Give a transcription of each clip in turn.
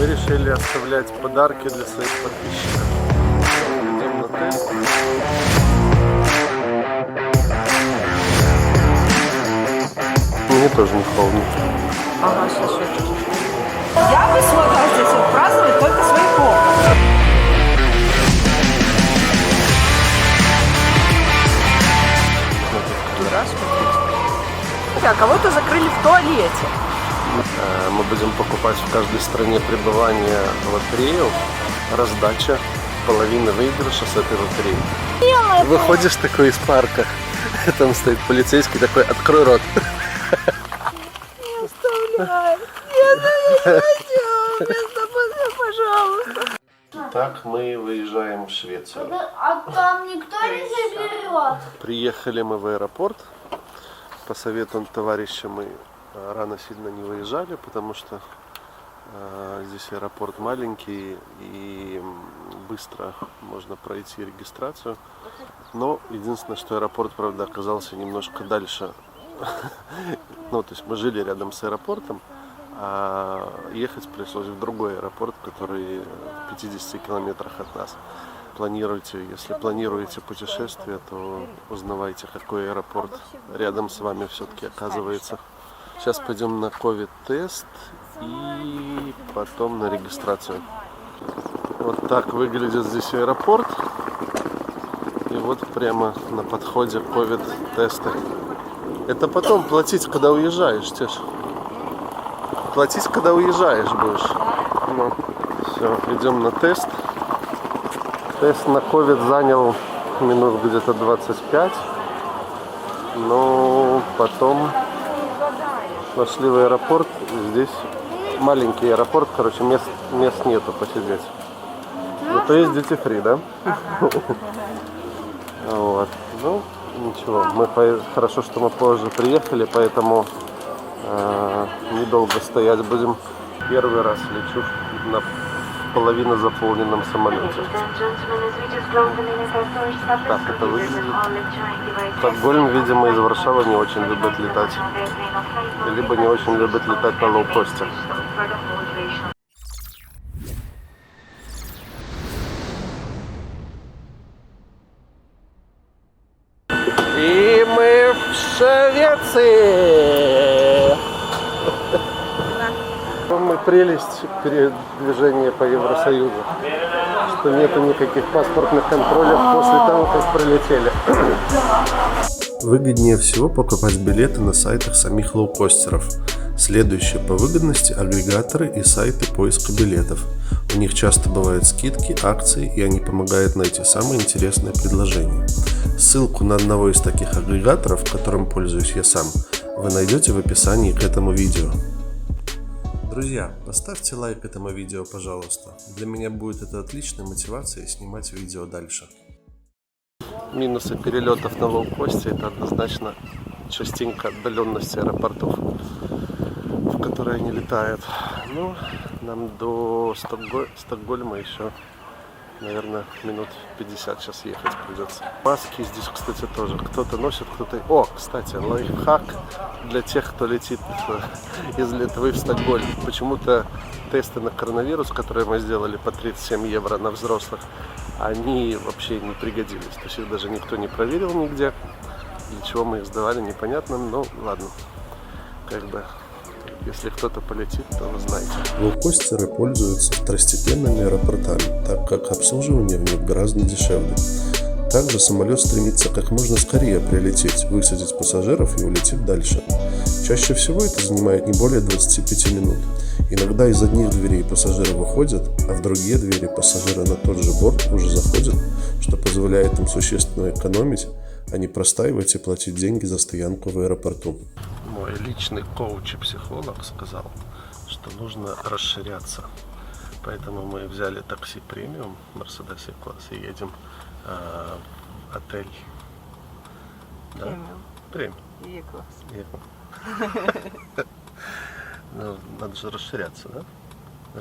Мы решили оставлять подарки для своих подписчиков. Идем на тест. Мне тоже не холодно. Ага, сейчас. Я бы смогла здесь вот праздновать только своего. А кого-то закрыли в туалете. Мы будем покупать в каждой стране пребывания лотерею. Раздача половины выигрыша с этой лотереи. Выходишь такой из парка. Там стоит полицейский такой: открой рот. Не оставляй. Нет, пожалуйста. Так мы выезжаем в Швецию. А там никто не заберет. Приехали мы в аэропорт. По совету товарища мы рано сильно не выезжали, потому что здесь аэропорт маленький и быстро можно пройти регистрацию. Но единственное, что аэропорт, правда, оказался немножко дальше. Ну, то есть мы жили рядом с аэропортом, а ехать пришлось в другой аэропорт, который в 50 километрах от нас. Если планируете путешествие, то узнавайте, какой аэропорт рядом с вами все-таки оказывается. Сейчас пойдем на COVID-тест и потом на регистрацию. Вот так выглядит здесь аэропорт. И вот прямо на подходе COVID-тесты. Это потом платить, когда уезжаешь, Теш. Платить, когда уезжаешь будешь. Ну, все, идем на тест. Тест на COVID занял минут где-то 25. Но потом пошли в аэропорт. Здесь маленький аэропорт, короче, мест нету посидеть. Зато есть duty free, да? Вот. Ну, ничего. Хорошо, что мы позже приехали, поэтому недолго стоять будем. Первый раз лечу на половину заполненном самолете. Так это выглядит. Стокгольм, видимо, из Варшавы не очень любит летать. Либо не очень любит летать на лоукосте. И мы в Швеции! Прелесть передвижения по Евросоюзу, что нету никаких паспортных контролей после того, как прилетели. Выгоднее всего покупать билеты на сайтах самих лоукостеров. Следующие по выгодности агрегаторы и сайты поиска билетов. У них часто бывают скидки, акции, и они помогают найти самые интересные предложения. Ссылку на одного из таких агрегаторов, которым пользуюсь я сам, вы найдете в описании к этому видео. Друзья, поставьте лайк этому видео, пожалуйста. Для меня будет это отличной мотивацией снимать видео дальше. Минусы перелетов на лоукосте — это однозначно частенько отдаленность аэропортов, в которые они летают. Ну, нам до Стокгольма еще, наверное, минут 50 сейчас ехать придется. Маски здесь, кстати, тоже кто-то носит, кто-то... О, кстати, лайфхак для тех, кто летит из Литвы в Стокгольм. Почему-то тесты на коронавирус, которые мы сделали по 37 евро на взрослых, они вообще не пригодились. То есть их даже никто не проверил нигде. Для чего мы их сдавали, непонятно. Но ладно, как бы... Если кто-то полетит, то вы знаете. Лоукостеры пользуются второстепенными аэропортами, так как обслуживание в них гораздо дешевле. Также самолет стремится как можно скорее прилететь, высадить пассажиров и улететь дальше. Чаще всего это занимает не более 25 минут. Иногда из одних дверей пассажиры выходят, а в другие двери пассажиры на тот же борт уже заходят, что позволяет им существенно экономить, а не простаивать и платить деньги за стоянку в аэропорту. Мой личный коуч и психолог сказал, что нужно расширяться. Поэтому мы взяли такси премиум, Mercedes E-класс, и едем в отель. Да? Премиум. E-класс. Ну, надо же расширяться, да?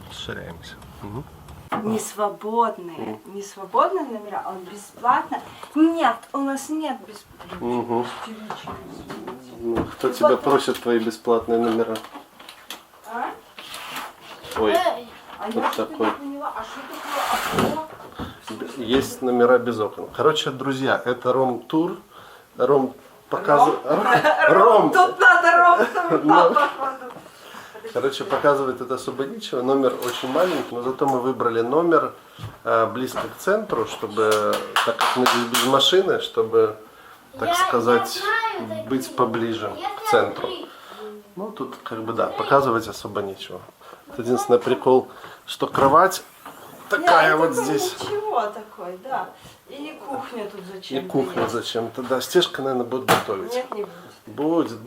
Расширяемся. Угу. Не свободные номера, он бесплатно. Нет, у нас нет бесплатных. Угу. Ну, кто тебя просит твои бесплатные номера? А? Ой, А Вот я что-то такой. не поняла, а что такое окно? Есть номера без окон. Короче, друзья, это ром-тур. Ром показывает... Ром! Тут надо ром, Ну. походу. Короче, показывает это особо ничего. Номер очень маленький, но зато мы выбрали номер близко к центру, чтобы, так как мы здесь без машины, чтобы, так сказать, быть поближе к центру. Ну, тут как бы, да, показывать особо нечего. Единственный прикол, что кровать такая вот здесь. Ничего такой, да. И кухня тут зачем? И кухня зачем-то. Да, Стежка, наверное, будет готовить. Нет, не будет.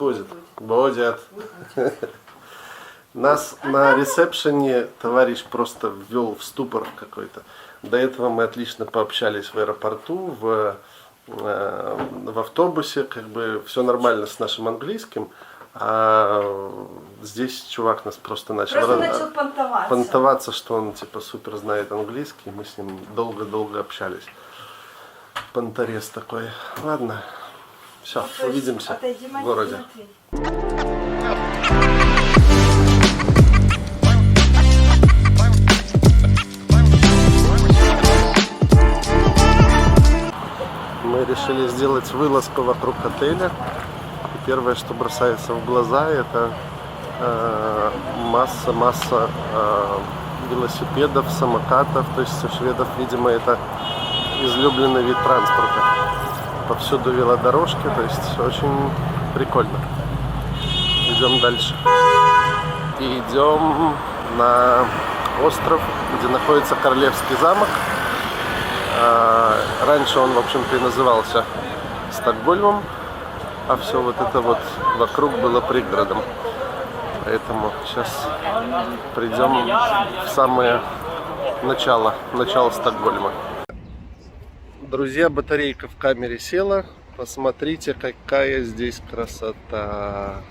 Будет. Нас на ресепшене товарищ просто ввел в ступор какой-то. До этого мы отлично пообщались в аэропорту, в автобусе, как бы все нормально с нашим английским. А здесь чувак нас просто начал понтоваться, что он типа супер знает английский. Мы с ним долго-долго общались. Понторез такой. Ладно, все, увидимся в городе. Мы решили сделать вылазку вокруг отеля. И первое, что бросается в глаза, это масса велосипедов, самокатов. То есть у шведов, видимо, это излюбленный вид транспорта. Повсюду велодорожки, то есть очень прикольно. Идем дальше. И идем на остров, где находится Королевский замок. Раньше он, в общем-то, и назывался Стокгольмом, а все вот это вот вокруг было пригородом. Поэтому сейчас придем в самое начало Стокгольма. Друзья, батарейка в камере села. Посмотрите, какая здесь красота.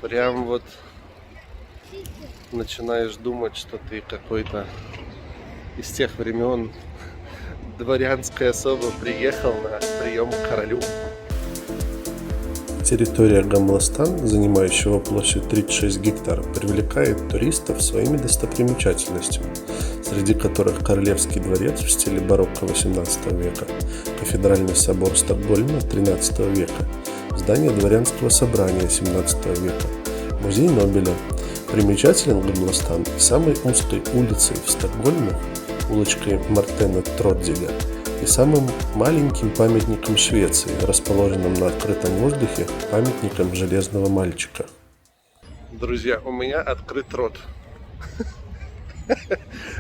Прям вот начинаешь думать, что ты какой-то из тех времен дворянской особы приехал на прием к королю. Территория Гамластан, занимающая площадь 36 гектаров, привлекает туристов своими достопримечательностями, среди которых Королевский дворец в стиле барокко XVIII века, Кафедральный собор Стокгольма XIII века, здание дворянского собрания XVII века, музей Нобеля. Примечателен Гамластан и самой узкой улицей в Стокгольме, улочкой Мартена Тродзига, и самым маленьким памятником Швеции, расположенным на открытом воздухе, памятником Железного мальчика. Друзья, у меня открыт рот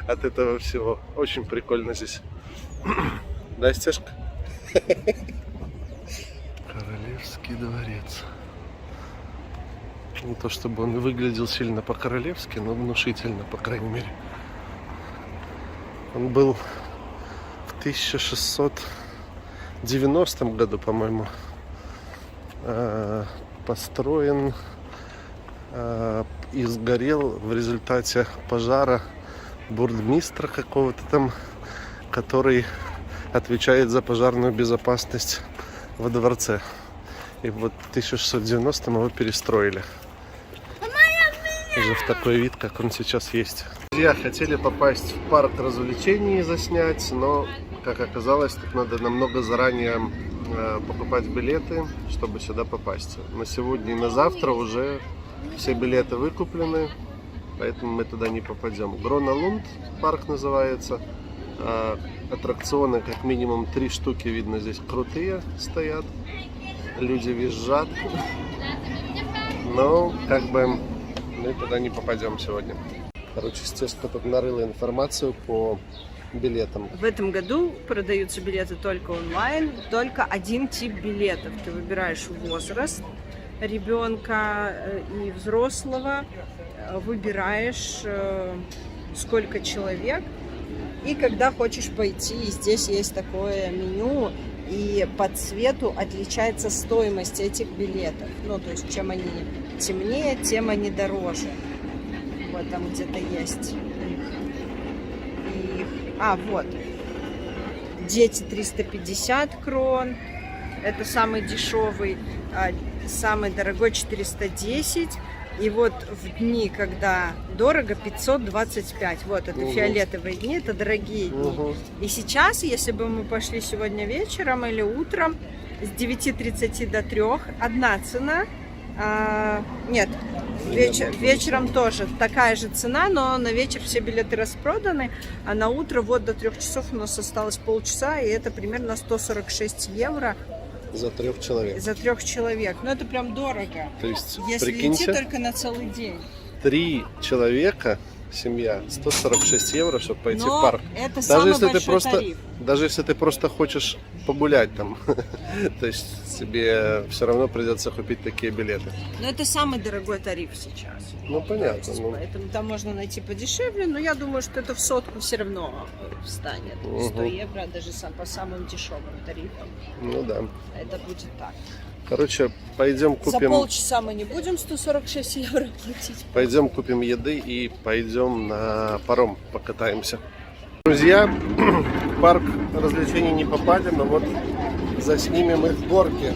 от этого всего. Очень прикольно здесь. Да, Стежка? Королевский дворец. Не то чтобы он выглядел сильно по-королевски, но внушительно, по крайней мере. Он был в 1690 году, по-моему, построен и сгорел в результате пожара бургмистра какого-то там, который отвечает за пожарную безопасность во дворце. И вот в 1690-м его перестроили уже в такой вид, как он сейчас есть. Друзья, хотели попасть в парк развлечений и заснять, но, как оказалось, тут надо намного заранее покупать билеты, чтобы сюда попасть. На сегодня и на завтра уже все билеты выкуплены, поэтому мы туда не попадем. Грона Лунд парк называется. Аттракционы как минимум 3 штуки, видно, здесь крутые стоят. Люди визжат. Но как бы мы туда не попадем сегодня. Короче, Стежка тут нарыла информацию по билетам. В этом году продаются билеты только онлайн, только один тип билетов. Ты выбираешь возраст ребенка и взрослого, выбираешь сколько человек и когда хочешь пойти. И здесь есть такое меню, и по цвету отличается стоимость этих билетов. Ну, то есть, чем они темнее, тем они дороже. Вот там где-то есть их. Вот. Дети 350 крон. Это самый дешевый. Самый дорогой 410. И вот в дни, когда дорого, 525. Вот это фиолетовые дни, это дорогие дни. И сейчас, если бы мы пошли сегодня вечером или утром, с 9:30 до 3 одна цена. Нет, вечером тоже такая же цена, но на вечер все билеты распроданы, а на утро вот до 3 часов у нас осталось полчаса, и это примерно 146 евро. За 3 человек. За 3 человек. Но это прям дорого. То есть, если прикиньте, идти только на целый день. 3 человека, семья, 146 евро, чтобы пойти в парк. Это Даже самый если большой ты просто, тариф. даже если ты просто хочешь погулять там, то есть тебе все равно придется купить такие билеты. Но это самый дорогой тариф сейчас. Ну понятно. Поэтому там можно найти подешевле, но я думаю, что это в сотку все равно встанет. 100 евро даже по самым дешевым тарифам. Ну да. Это будет так. Короче, пойдем За купим. полчаса мы не будем 146 евро платить. Пойдем купим еды и пойдем на паром покатаемся. Друзья, в парк развлечений не попали, но вот заснимем их горки.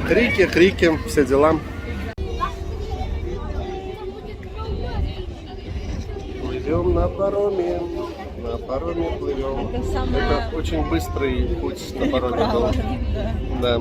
Крики, все дела. Плывем на пароме плывем. Это очень быстрый путь на пароме был. Да.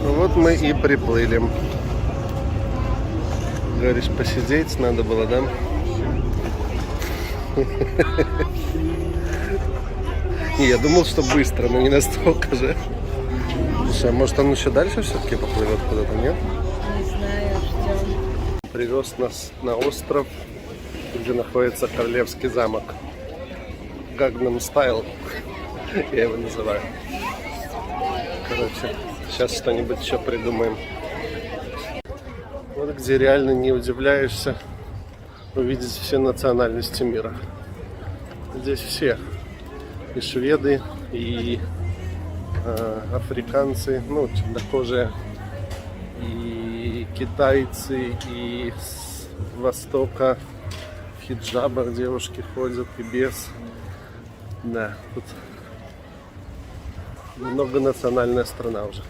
Вот мы и приплыли. Говоришь, посидеть надо было, да? Не, я думал, что быстро, но не настолько же. Слушай, а может он еще дальше все-таки поплывет куда-то, нет? Не знаю, ждем. Привез нас на остров, где находится Королевский замок. Gangnam Style, я его называю. Короче, сейчас что-нибудь еще придумаем. Вот где реально не удивляешься увидеть все национальности мира. Здесь все. И шведы, и африканцы, ну, темнокожие, и китайцы, и с востока в хиджабах девушки ходят, и без. Да, тут многонациональная страна уже.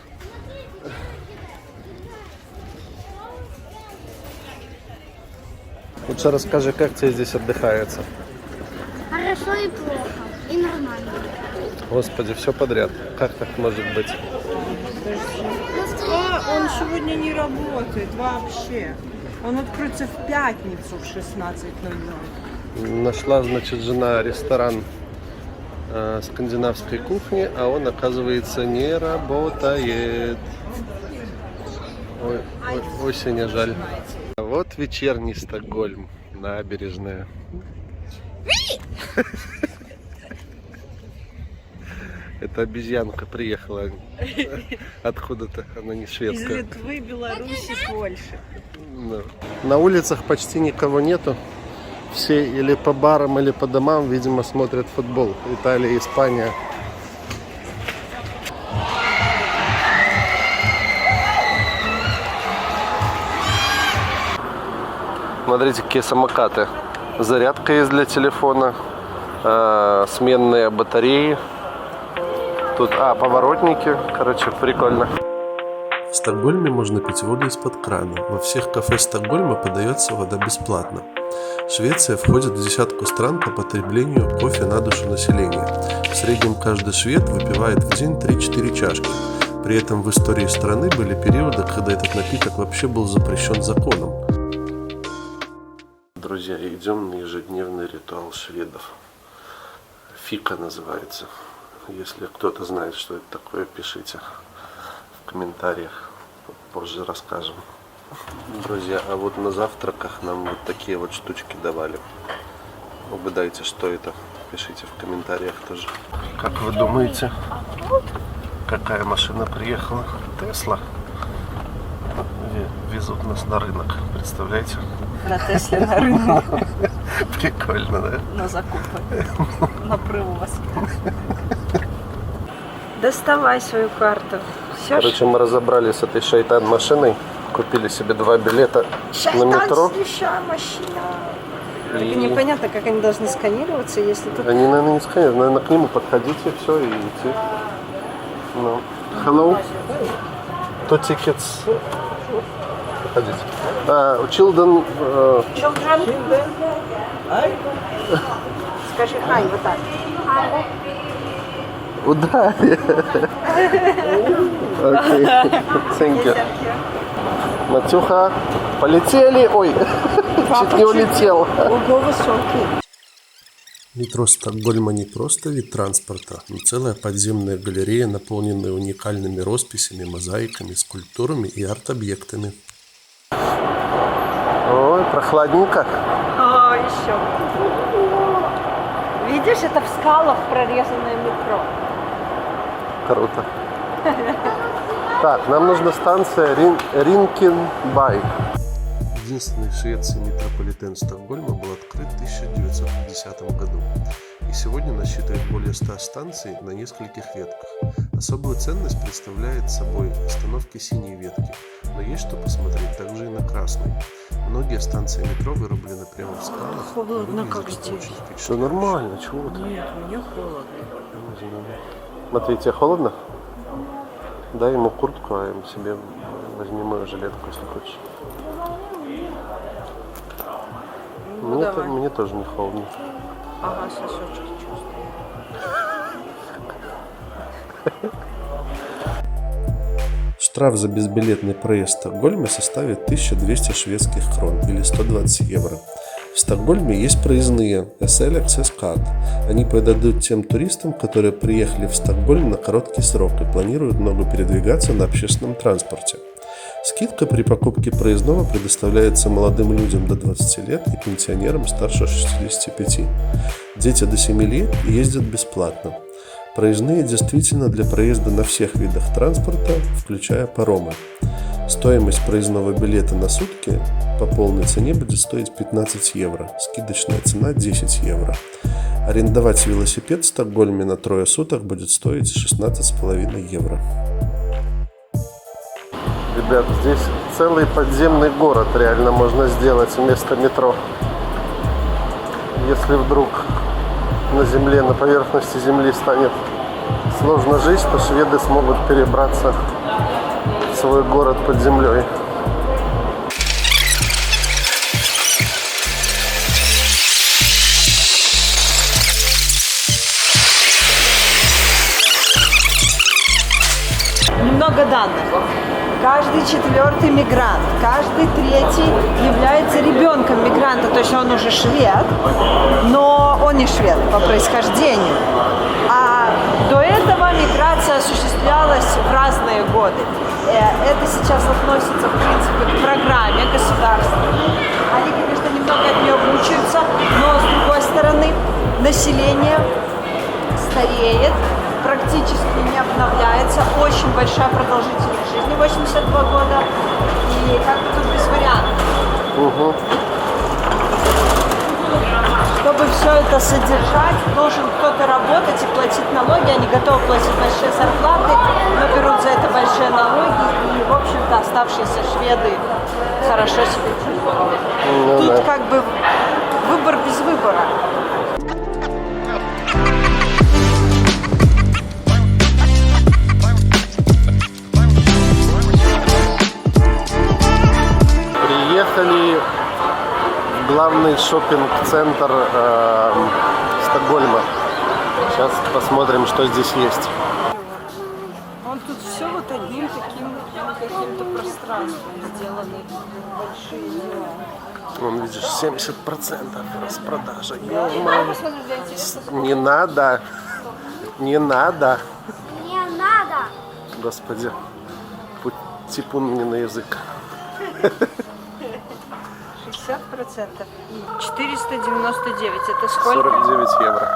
Лучше расскажи, как тебе здесь отдыхается? Хорошо и плохо. И нормально. Господи, все подряд. Как так может быть? Он сегодня не работает вообще. Он откроется в пятницу в 16:00. Нашла, значит, жена ресторан скандинавской кухни, а он, оказывается, не работает. Ой, очень жаль. А вот вечерний Стокгольм, набережная. Эта обезьянка приехала откуда-то, она не Из шведская. Литвы, Беларуси, Польши. Да. На улицах почти никого нету. Все или по барам, или по домам, видимо, смотрят футбол. Италия, Испания. Смотрите, какие самокаты. Зарядка есть для телефона, сменные батареи. Тут, поворотники. Короче, прикольно. В Стокгольме можно пить воду из-под крана. Во всех кафе Стокгольма подается вода бесплатно. Швеция входит в десятку стран по потреблению кофе на душу населения. В среднем каждый швед выпивает в день 3-4 чашки. При этом в истории страны были периоды, когда этот напиток вообще был запрещен законом. Друзья, идем на ежедневный ритуал шведов. Фика называется. Если кто-то знает, что это такое, пишите в комментариях. Позже расскажем. Друзья, а вот на завтраках нам вот такие вот штучки давали. Угадайте, что это? Пишите в комментариях тоже. Как вы думаете, какая машина приехала? Тесла. Везут нас на рынок, представляете? На Тесле на рынок. Прикольно, да? На закупы, на привоз. Доставай свою карту. Все, Короче, мы разобрались с этой шайтан-машиной, купили себе 2 билета на метро. машина. И Непонятно, как они должны сканироваться, если тут... они, наверное, не сканируют, наверное, к нему подходите, все, и идти. Ну. Hello. 2 tickets. Подходите. Children. Children. Скажи хай, вот так. Ударь. Окей. Thank you. Матюха, полетели. Ой, чуть не улетел. Ого, высокий. Метро Стокгольма не просто вид транспорта, но целая подземная галерея, наполненная уникальными росписями, мозаиками, скульптурами и арт-объектами. Ой, прохладненько. А, еще. Видишь, это в скалах прорезанное метро. Круто. Так, нам нужна станция Ринкенбай. Единственный в Швеции метрополитен Стокгольма был открыт в 1950 году и сегодня насчитывает более 100 станций на нескольких ветках. Особую ценность представляет собой остановки синей ветки, но есть что посмотреть также и на красной. Многие станции метро вырублены прямо в скалах. Холодно, как здесь. Что нормально, чего ты? Нет, мне холодно. Матвей, тебе холодно? Дай ему куртку, а ему себе возьми мою жилетку, если хочешь. Ну, мне тоже не холодно. Ага, сосочки чувствую. Штраф за безбилетный проезд в Стокгольме составит 1200 шведских крон или 120 евро. В Стокгольме есть проездные SL Access Card. Они подойдут тем туристам, которые приехали в Стокгольм на короткий срок и планируют много передвигаться на общественном транспорте. Скидка при покупке проездного предоставляется молодым людям до 20 лет и пенсионерам старше 65. Дети до 7 лет ездят бесплатно. Проездные действительно для проезда на всех видах транспорта, включая паромы. Стоимость проездного билета на сутки по полной цене будет стоить 15 евро, скидочная цена 10 евро. Арендовать велосипед в Стокгольме на 3 суток будет стоить 16,5 евро. Ребят, здесь целый подземный город реально можно сделать вместо метро. Если вдруг на земле, на поверхности земли станет сложно жить, то шведы смогут перебраться в свой город под землей. Немного данных. Каждый 4-й мигрант, каждый 3-й является ребенком мигранта, то есть он уже швед, но он не швед по происхождению. А до этого миграция осуществлялась в разные годы. Это сейчас относится, в принципе, к программе государственной. Они, конечно, немного от нее мучаются, но, с другой стороны, население стареет, практически не обновляется, очень большая продолжительность жизни, 82 года, и как бы тут без вариантов. Чтобы все это содержать, должен кто-то работать и платить налоги, они готовы платить большие зарплаты, но берут за это большие налоги, и, в общем-то, оставшиеся шведы хорошо себя чувствуют. Тут как бы выбор без выбора. Приехали в главный шопинг-центр Стокгольма. Сейчас посмотрим, что здесь есть. Он тут все вот одним таким каким-то пространством сделаны большие дела. Вон, видишь, 70% распродажа. Не надо. Не надо. Не надо. Господи, типун мне на язык. 60% и 499. Это сколько? 49 евро.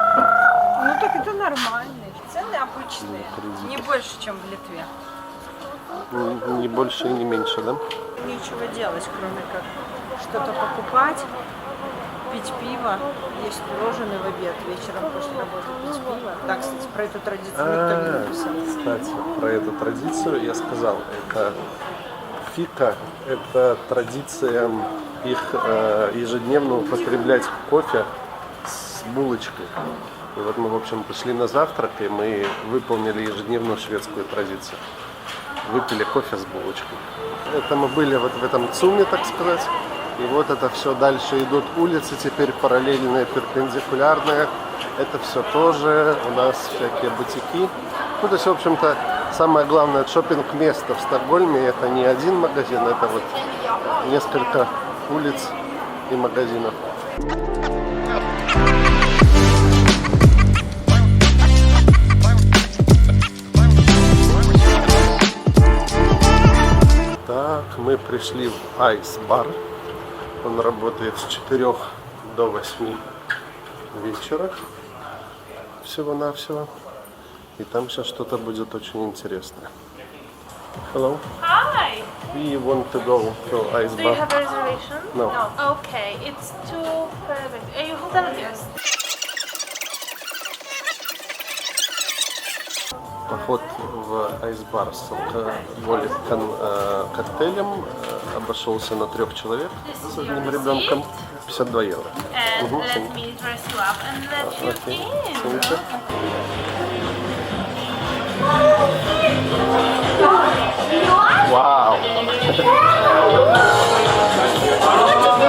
Ну так это нормальные. Цены обычные. Не больше, чем в Литве. Не больше и не меньше, да? Нечего делать, кроме как что-то покупать. пить пиво, есть пирожные в обед, вечером после работы пить пиво. Да, кстати, про эту традицию никто не написал. Кстати, про эту традицию я сказал. Это фика, это традиция их ежедневно употреблять кофе с булочкой. И вот мы, в общем, пошли на завтрак, и мы выполнили ежедневную шведскую традицию. Выпили кофе с булочкой. Это мы были вот в этом ЦУМе, так сказать. И вот это все дальше идут улицы, теперь параллельные, перпендикулярные. Это все тоже у нас всякие бутики. Ну, то есть, в общем-то, самое главное шопинг-место в Стокгольме — это не один магазин, это вот несколько улиц и магазинов. Так, мы пришли в айс-бар. Он работает с 4 до 8 вечера. Всего-навсего. И там сейчас что-то будет очень интересное. Hello. Hi. We want to go to ice Do you bar. have a reservation? No. Okay, it's too private. Are you hotel guest? Поход в айс-бар с алкоголем, коктейлем обошелся на 3 человек с одним ребенком 52 евро. And Mhm, let thank me dress you up and let you Окей. in. Смотрите. Вау!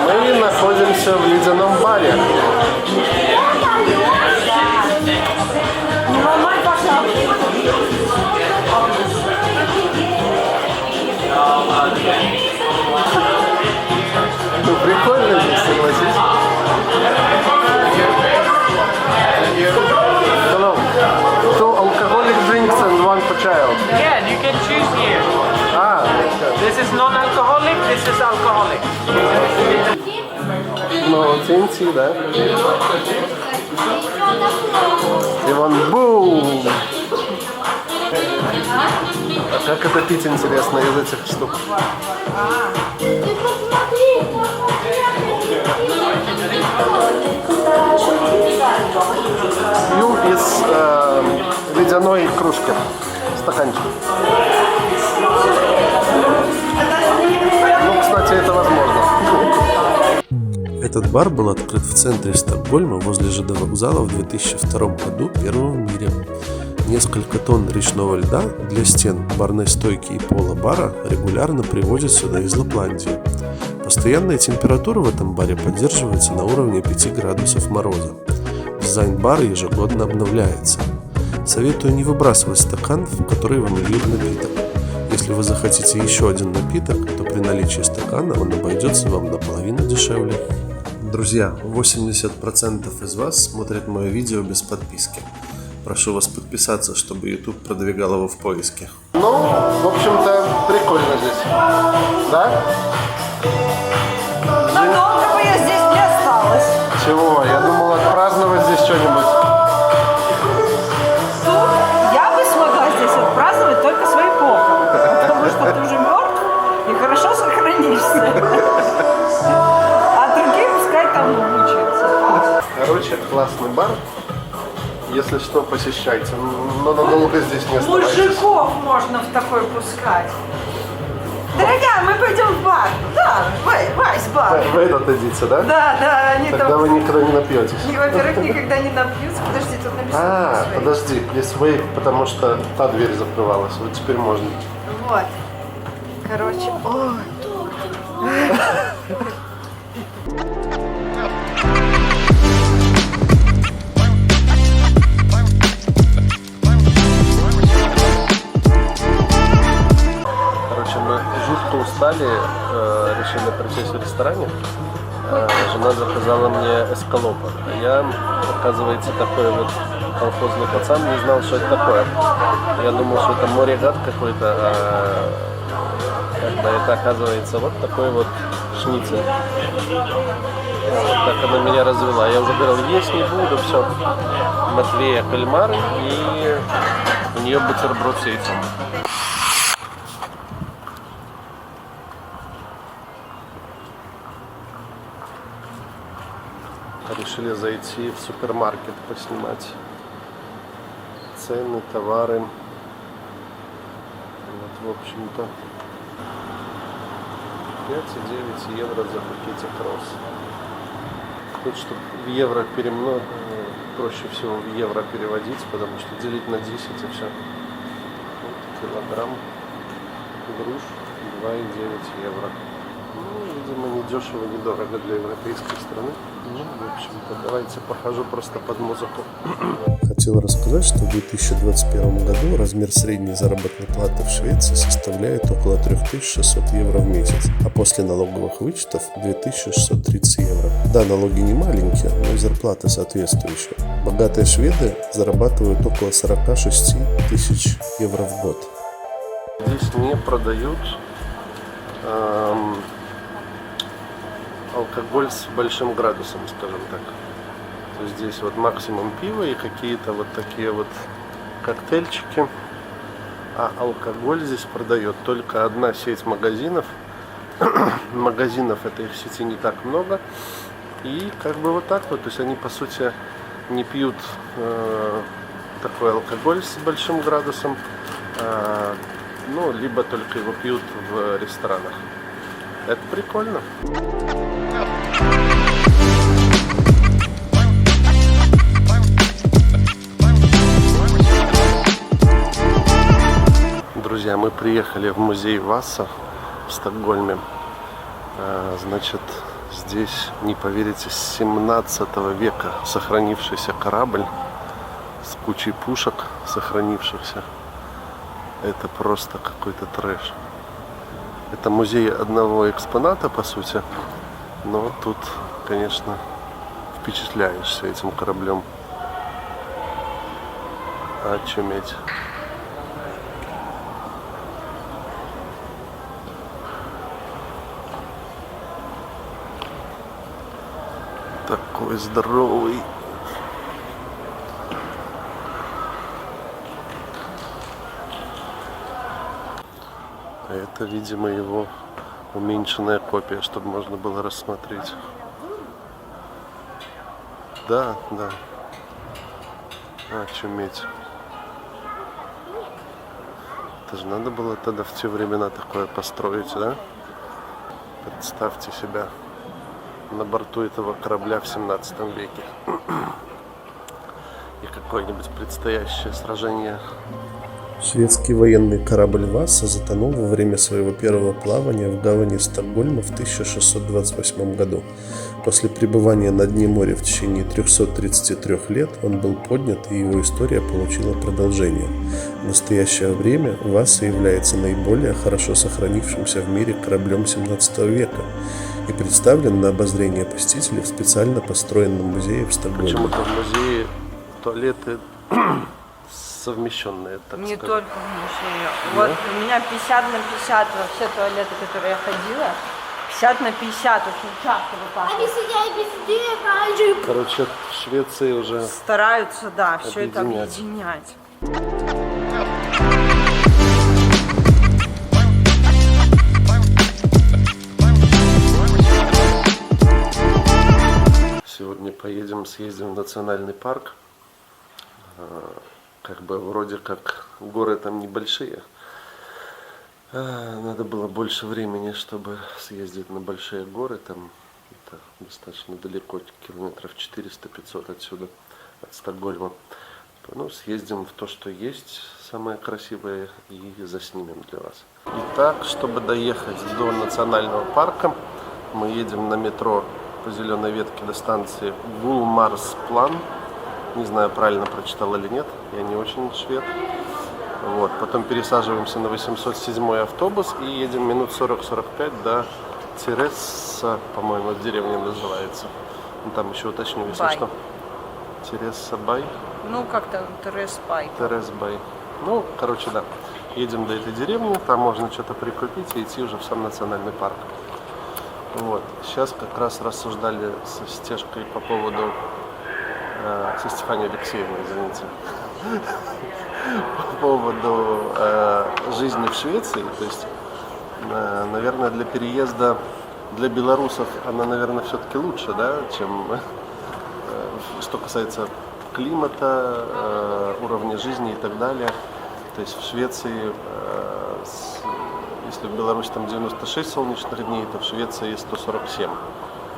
Мы находимся в ледяном баре. Ну, прикольно здесь, согласись. Hello. 2 alcoholic drinks and 1 for child. Yeah, you can choose here. Ah, This is non-alcoholic, this is alcoholic. ну, TNT, да? И вон бум! А как это пить, интересно, из этих штук? Пью из ледяной кружки, стаканчик. Ну, кстати, это возможно. Этот бар был открыт в центре Стокгольма возле ЖД вокзала в 2002 году, первым в мире. Несколько тонн речного льда для стен, барной стойки и пола бара регулярно привозят сюда из Лапландии. Постоянная температура в этом баре поддерживается на уровне 5 градусов мороза. Дизайн бара ежегодно обновляется. Советую не выбрасывать стакан, в который вам нальют напиток. Если вы захотите еще один напиток, то при наличии стакана он обойдется вам наполовину дешевле. Друзья, 80% из вас смотрят мое видео без подписки. Прошу вас подписаться, чтобы YouTube продвигал его в поиске. Ну, в общем-то, прикольно здесь. Да? Надолго бы я здесь не осталась. Чего? Я думал отпраздновать здесь что-нибудь. Я бы смогла здесь отпраздновать только свои похороны, потому что ты уже мертв и хорошо сохранишься. А другие пускай там мучаются. Короче, классный бар. Если что, посещайте. Но надолго здесь не оставайтесь. Мужиков можно в такой пускать. Дорогая, мы пойдем в бар. Да, в айс-бар. Вы этот идите, да? Да, они Тогда там, вы никогда не напьетесь. во-первых, никогда не напьются. Подожди, тут написано. А, «Свей». подожди, здесь вейп, потому что та дверь закрывалась. Вот теперь можно. Вот. Короче, ой. Короче, мы жутко устали, решили пройтись в ресторане. Жена заказала мне эскалопа. А я, оказывается, такой вот колхозный пацан, не знал, что это такое. Я думал, что это море-гад какой-то, а когда это, оказывается, вот такой вот шницель. Вот так она меня развела. Я уже говорил, есть не буду, все. Матвея кальмары и у нее бутерброд с яйцом. решили зайти в супермаркет поснимать цены, товары. Вот, в общем-то, 5,9 евро за пакетик роз. Тут, чтобы в евро проще всего в евро переводить, потому что делить на 10 и все. Вот, килограмм груш 2,9 евро. Ну, видимо, не дешево, не дорого для европейской страны. Ну, в общем-то, давайте похожу просто под музыку. Хотел рассказать, что в 2021 году размер средней заработной платы в Швеции составляет около 3600 евро в месяц, а после налоговых вычетов 2630 евро. Да, налоги не маленькие, но и зарплаты соответствующие. Богатые шведы зарабатывают около 46 тысяч евро в год. Здесь не продают алкоголь с большим градусом, скажем так. То есть здесь вот максимум пива и какие-то вот такие вот коктейльчики. А алкоголь здесь продает только одна сеть магазинов. Магазинов этой в сети не так много. И как бы вот так вот. То есть они по сути не пьют такой алкоголь с большим градусом. Ну, либо только его пьют в ресторанах. Это прикольно. Друзья, мы приехали в музей Васа в Стокгольме. Значит, здесь, не поверите, с 17 века сохранившийся корабль с кучей пушек сохранившихся. Это просто какой-то трэш. Это музей одного экспоната, по сути. Но тут, конечно, впечатляешься этим кораблем. Очуметь. Такой здоровый. Это, видимо, его уменьшенная копия, чтобы можно было рассмотреть. Да, да. Очуметь. Это же надо было тогда в те времена такое построить, да? Представьте себя на борту этого корабля в 17 веке. И какое-нибудь предстоящее сражение. Шведский военный корабль «Васа» затонул во время своего первого плавания в гавани Стокгольма в 1628 году. После пребывания на дне моря в течение 333 лет он был поднят, и его история получила продолжение. В настоящее время «Васа» является наиболее хорошо сохранившимся в мире кораблем 17 века и представлен на обозрение посетителей в специально построенном музее в Стокгольме. Почему-то в музее туалеты совмещенные, так не сказать. только в музее. Вот у меня 50 на 50 во все туалеты, которые я ходила. 50 на 50, очень часто вот так вот. Короче, в Швеции уже стараются, да, все это объединять. Сегодня съездим в национальный парк. Как бы вроде как горы там небольшие. Надо было больше времени, чтобы съездить на большие горы. Там это достаточно далеко, километров 400-500 отсюда, от Стокгольма. Ну, съездим в то, что есть, самое красивое, и заснимем для вас. Итак, чтобы доехать до национального парка, мы едем на метро по зеленой ветке до станции Гулмарсплан. Не знаю, правильно прочитал или нет, я не очень швед. Вот. Потом пересаживаемся на 807 автобус и едем минут 40-45 до Тересса, по-моему, деревня называется. Ну, там еще уточню, если Бай. что. Тересса Бай. Ну, как-то Терес Бай. Терес Бай. Ну, короче, да. Едем до этой деревни, там можно что-то прикупить и идти уже в сам национальный парк. Вот. Сейчас как раз рассуждали со Стежкой по поводу... со Стефанией Алексеевной, извините. По поводу жизни в Швеции. То есть, наверное, для переезда для белорусов она, наверное, все-таки лучше, да, чем что касается климата, уровня жизни и так далее. То есть в Швеции, если в Беларуси там 96 солнечных дней, то в Швеции 147.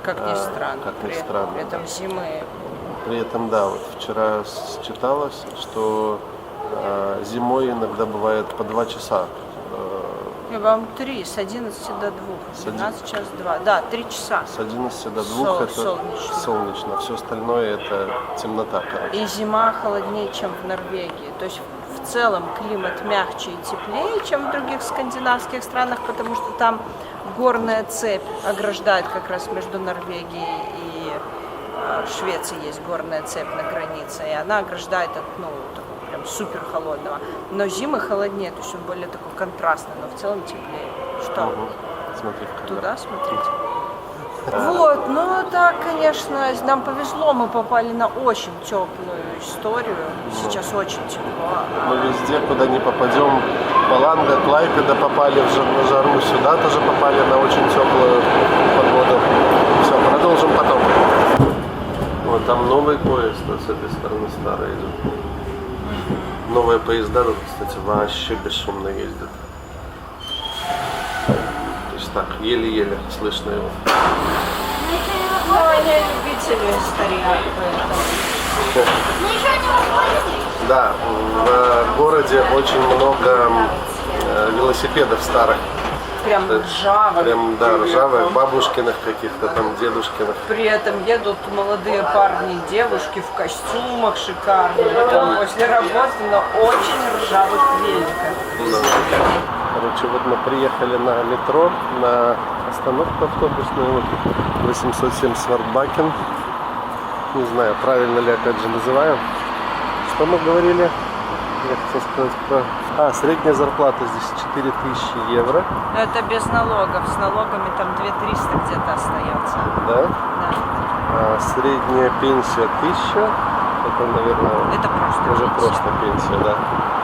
Как ни странно. Как ни при странно. При этом зимы. При этом, да, вот вчера читалось, что зимой иногда бывает по 2 часа. Вам 3, с 11 до 2, 12 час 2. Да, 3 часа. С 11 до 2 это солнечно. солнечно, все остальное это темнота, короче. И зима холоднее, чем в Норвегии. То есть в целом климат мягче и теплее, чем в других скандинавских странах, потому что там горная цепь ограждает как раз между Норвегией и Швецией есть горная цепь на границе, и она ограждает от, такого прям супер холодного. Но зимы холоднее, то есть он более такой контрастный, но в целом теплее. Что? Смотри, Туда смотреть? Вот, так, конечно, нам повезло, мы попали на очень теплую историю. Сейчас очень тепло. Мы везде, куда не попадем, Паланга, Клайпеда попали на жару, сюда тоже попали на очень теплую погоду. Все, продолжим потом. Вот там новый поезд, а с этой стороны старый идет. Новые поезда, кстати, вообще бесшумно ездят. То есть так, еле-еле слышно его. Ну, они любители старинных, поэтому. Да, в городе очень много велосипедов старых. Прям ржавых. Прям, да, ржавых, бабушкиных каких-то там, дедушкиных. При этом едут молодые парни и девушки в костюмах шикарных, там, после работы, но очень ржавых великах. Короче, вот мы приехали на метро, на остановку автобусную, вот 807 Свардбакен. Не знаю, правильно ли опять же называю. Что мы говорили? Я хотел сказать про... средняя зарплата здесь 4000 евро. Это без налогов, с налогами там 2300 где-то остается. Да? Да. Средняя пенсия 1000. Это, наверное, Это просто уже пенсия. просто пенсия, да.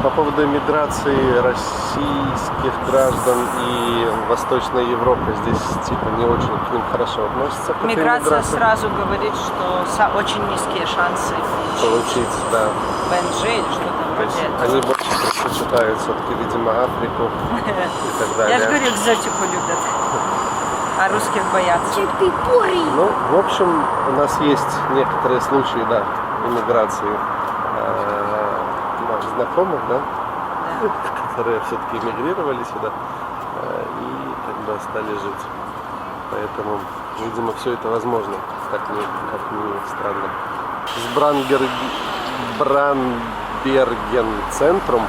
По поводу миграции российских граждан и Восточной Европы, здесь типа не очень к ним хорошо относятся. К этой Миграция миграции. сразу говорит, что очень низкие шансы Получить, да. ВНЖ или что-то То есть вроде этого. они больше предпочитают все-таки, видимо, Африку и так далее. Я же говорю, экзотику любят, а русских боятся. Ну, в общем, у нас есть некоторые случаи, да, иммиграции наших знакомых, да, которые все-таки эмигрировали сюда и как бы остались жить. Поэтому, видимо, все это возможно, как ни странно. С Бранберген-центром,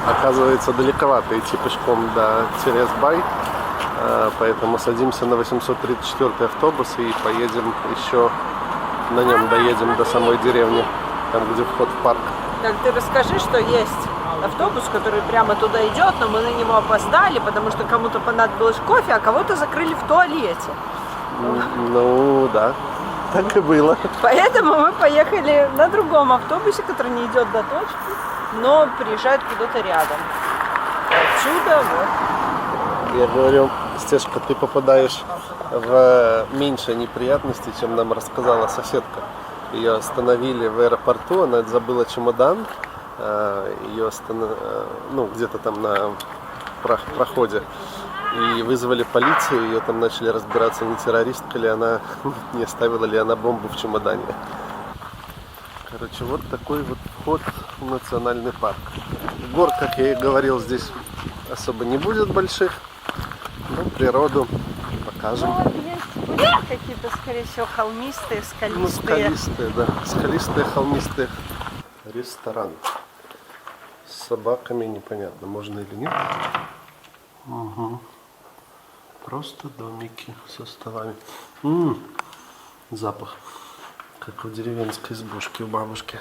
оказывается, далековато идти пешком до Терезбай, поэтому садимся на 834 автобус и поедем еще, на нем доедем до самой деревни, там где вход в парк. Так, ты расскажи, что есть автобус, который прямо туда идет, но мы на него опоздали, потому что кому-то понадобилось кофе, а кого-то закрыли в туалете. Ну, да, так и было. Поэтому мы поехали на другом автобусе, который не идет до точки, но приезжает куда-то рядом. Отсюда вот. Я говорю, Стежка, ты попадаешь в меньше неприятностей, чем нам рассказала соседка. Ее остановили в аэропорту, она забыла чемодан, ее где-то там на проходе. И вызвали полицию, ее там начали разбираться, не террористка ли она, не оставила ли она бомбу в чемодане. Короче, вот такой вот вход в национальный парк. Гор, как я и говорил, здесь особо не будет больших, но природу покажем. Есть какие-то, скорее всего, холмистые, Ну, скалистые. скалистые, да. Скалистые, холмистые. Ресторан. С собаками непонятно, можно или нет. Угу. Просто домики со столами. Запах. Как в деревенской избушке у бабушки.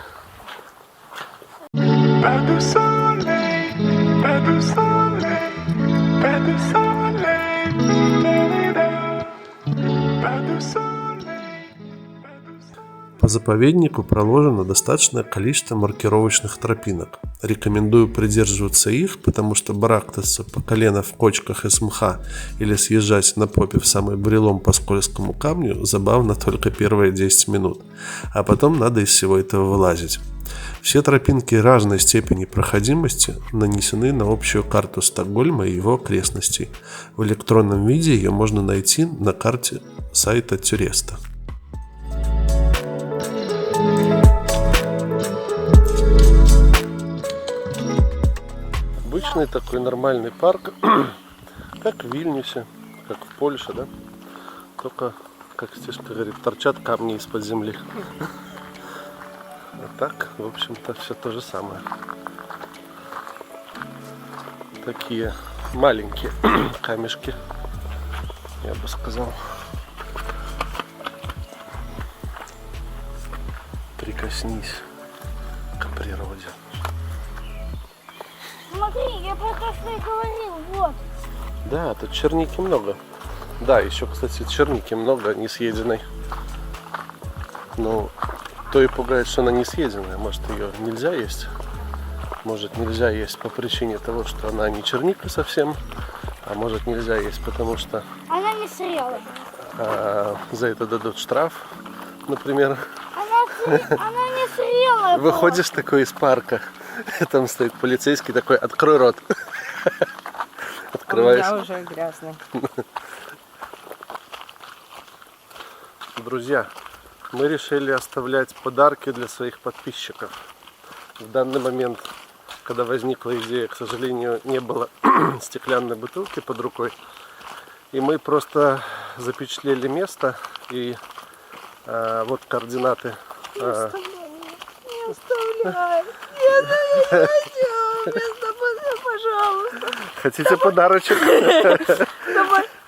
Pas de soleil, pas de soleil, pas de soleil, pas de soleil, pas de soleil. По заповеднику проложено достаточное количество маркировочных тропинок. Рекомендую придерживаться их, потому что барахтаться по колено в кочках из мха или съезжать на попе в самый брелом по скользкому камню забавно только первые 10 минут, а потом надо из всего этого вылазить. Все тропинки разной степени проходимости нанесены на общую карту Стокгольма и его окрестностей. В электронном виде ее можно найти на карте сайта Тюреста. Обычный такой нормальный парк, как в Вильнюсе, как в Польше, да? Только, как Стишка говорит, торчат камни из-под земли. А так, в общем-то, все то же самое. Такие маленькие камешки, я бы сказал. Прикоснись к природе. Смотри, я про то, что и говорил, вот. Да, тут черники много. Да, еще, кстати, черники много не съеденной. Ну, то и пугает, что она не съеденная. Может, ее нельзя есть? Может, нельзя есть по причине того, что она не черника совсем. А может, нельзя есть, потому что Она не зрелая. за это дадут штраф, например. Она не зрелая. Выходишь такой из парка, там стоит полицейский такой: открой рот. Открываешь. У меня уже грязно. Друзья, мы решили оставлять подарки для своих подписчиков. В данный момент, когда возникла идея, к сожалению, не было стеклянной бутылки под рукой. И мы просто запечатлели место. И вот координаты. Не оставляй. Нет, не хочу. Пожалуйста. Хотите подарочек?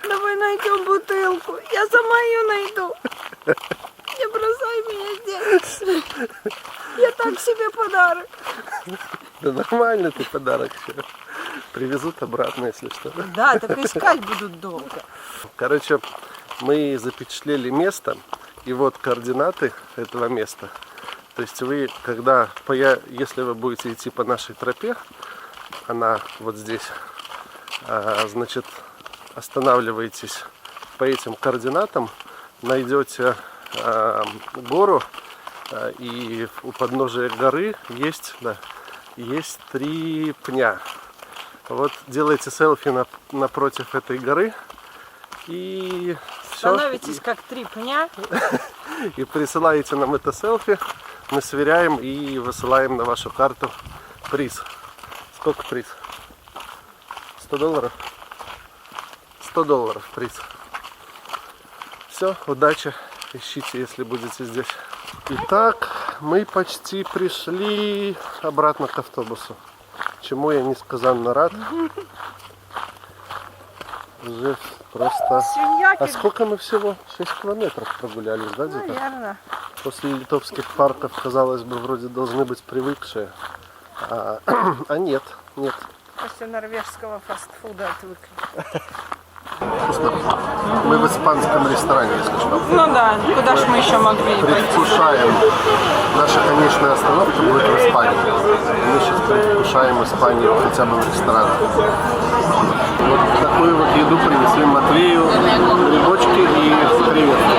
Давай найдем бутылку. Я сама ее найду. Не бросай меня здесь. Я так себе подарок. Да нормально ты подарок все. Привезут обратно, если что. Да, так искать будут долго. Короче, мы запечатлели место. И вот координаты этого места. То есть вы, если вы будете идти по нашей тропе, она вот здесь, значит, останавливаетесь по этим координатам, найдете гору, и у подножия горы есть 3 пня. Вот делайте селфи напротив этой горы и все. Становитесь как 3 пня. И присылаете нам это селфи, мы сверяем и высылаем на вашу карту приз. Сколько приз? $100? $100 приз. Все, удачи, ищите, если будете здесь. Итак, мы почти пришли обратно к автобусу, чему я несказанно рад. Уже просто... Свиньяки. А сколько мы всего? 6 километров прогулялись, да, где-то? Наверное. После литовских парков, казалось бы, вроде должны быть привыкшие. А нет. После норвежского фастфуда отвыкли. Мы в испанском ресторане, если что. Ну да, куда ж мы еще могли пойти? Предвкушаем. Наша конечная остановка будет в Испании. Мы сейчас предвкушаем Испанию хотя бы в ресторанах. Вот такую вот еду принесли Матвею, грибочки и креветки.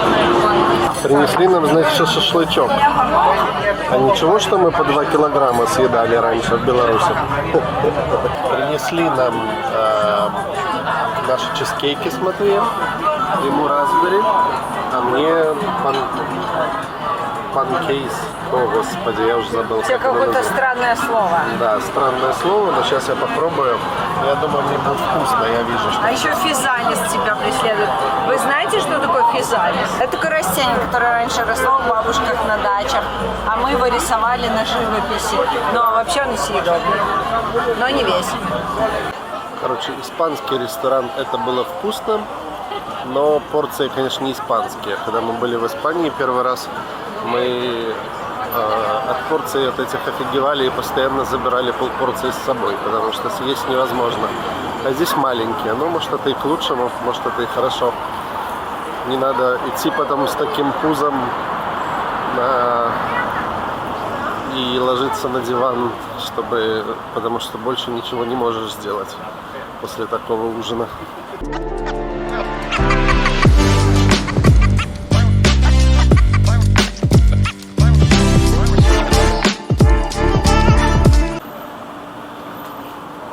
Принесли нам, значит, шашлычок. А ничего, что мы по 2 килограмма съедали раньше в Беларуси. Принесли нам наши чизкейки с Матвеем, ему распбери, а мне панкейс. О, господи, я уже забыл. У тебя какое-то странное слово. Да, странное слово, но сейчас я попробую. Я думаю, мне будет вкусно, я вижу, что... А еще физалис тебя преследует. Вы знаете, что такое физалис? Это такое растение, которое раньше росло у бабушках на дачах, а мы его рисовали на живописи. Но вообще он съедобный, но не весь. Короче, испанский ресторан, это было вкусно, но порции, конечно, не испанские. Когда мы были в Испании первый раз, мы от порций от этих офигевали и постоянно забирали полпорции с собой, потому что съесть невозможно. А здесь маленькие, ну, может, это и к лучшему, может, это и хорошо. Не надо идти потом с таким пузом и ложиться на диван, потому что больше ничего не можешь сделать после такого ужина.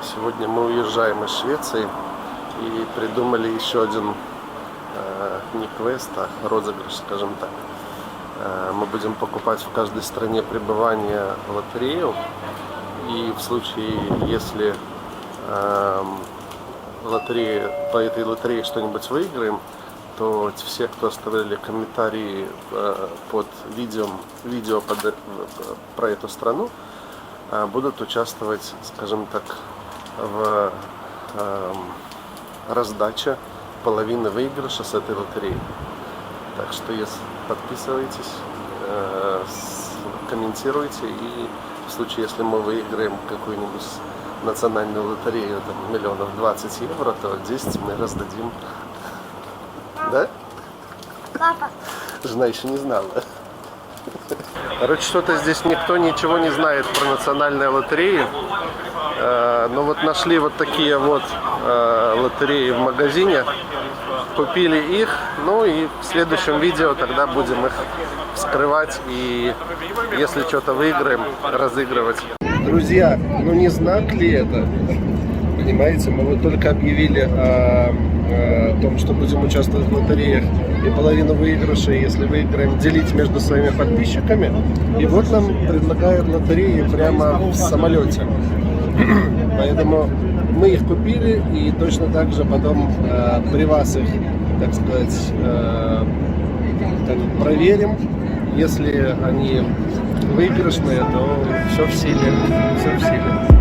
Сегодня мы уезжаем из Швеции и придумали еще один не квест, а розыгрыш, скажем так. Мы будем покупать в каждой стране пребывания лотерею, и в случае, если по этой лотерее что-нибудь выиграем, то все, кто оставляли комментарии под видео про эту страну, будут участвовать, скажем так, в раздаче половины выигрыша с этой лотереи. Так что подписывайтесь, комментируйте, и в случае, если мы выиграем какую-нибудь национальную лотерею, там, миллионов 20 евро, то 10 мы раздадим. Да? Папа. Жена еще не знала. Короче, что-то здесь никто ничего не знает про национальные лотереи. Но вот нашли вот такие вот лотереи в магазине, купили их, ну и в следующем видео тогда будем их вскрывать и, если что-то выиграем, разыгрывать. Друзья, ну не знак ли это? Понимаете, мы вот только объявили о том, что будем участвовать в лотереях, и половину выигрыша, если выиграем, делить между своими подписчиками. И вот нам предлагают лотереи прямо в самолете. Поэтому мы их купили, и точно так же потом при вас их, так сказать, проверим. Если они выигрышные, то все в силе, все в силе.